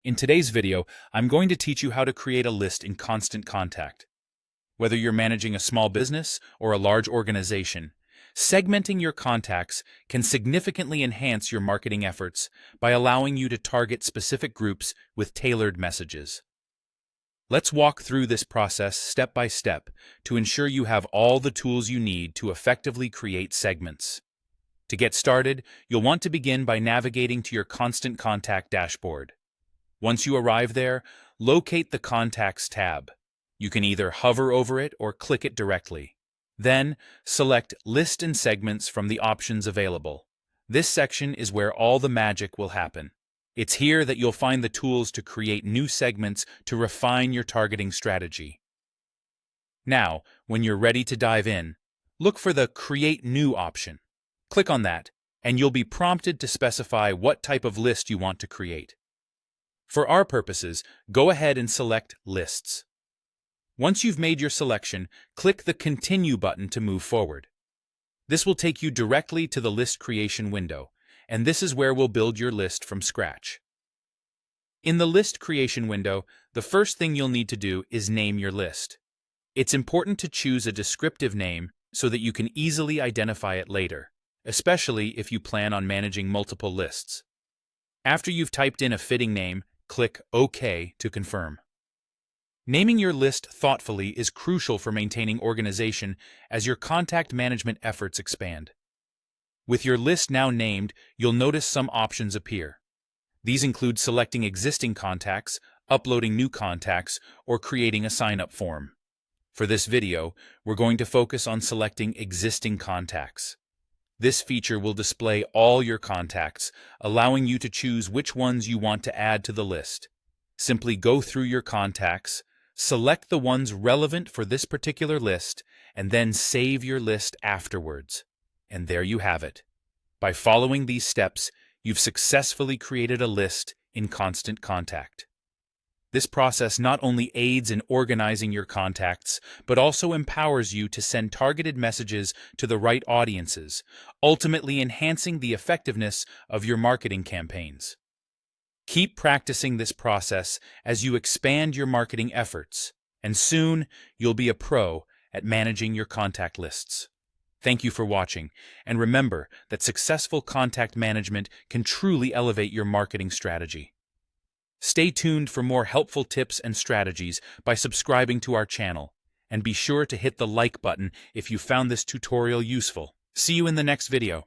In today's video, I'm going to teach you how to create a list in Constant Contact. Whether you're managing a small business or a large organization, segmenting your contacts can significantly enhance your marketing efforts by allowing you to target specific groups with tailored messages. Let's walk through this process step by step to ensure you have all the tools you need to effectively create segments. To get started, you'll want to begin by navigating to your Constant Contact dashboard. Once you arrive there, locate the Contacts tab. You can either hover over it or click it directly. Then, select List and Segments from the options available. This section is where all the magic will happen. It's here that you'll find the tools to create new segments to refine your targeting strategy. Now, when you're ready to dive in, look for the Create New option. Click on that, and you'll be prompted to specify what type of list you want to create. For our purposes, go ahead and select Lists. Once you've made your selection, click the Continue button to move forward. This will take you directly to the list creation window, and this is where we'll build your list from scratch. In the list creation window, the first thing you'll need to do is name your list. It's important to choose a descriptive name so that you can easily identify it later, especially if you plan on managing multiple lists. After you've typed in a fitting name, click OK to confirm. Naming your list thoughtfully is crucial for maintaining organization as your contact management efforts expand. With your list now named, you'll notice some options appear. These include selecting existing contacts, uploading new contacts, or creating a sign-up form. For this video, we're going to focus on selecting existing contacts. This feature will display all your contacts, allowing you to choose which ones you want to add to the list. Simply go through your contacts, select the ones relevant for this particular list, and then save your list afterwards. And there you have it. By following these steps, you've successfully created a list in Constant Contact. This process not only aids in organizing your contacts, but also empowers you to send targeted messages to the right audiences, ultimately enhancing the effectiveness of your marketing campaigns. Keep practicing this process as you expand your marketing efforts, and soon you'll be a pro at managing your contact lists. Thank you for watching, and remember that successful contact management can truly elevate your marketing strategy. Stay tuned for more helpful tips and strategies by subscribing to our channel, and be sure to hit the like button if you found this tutorial useful. See you in the next video.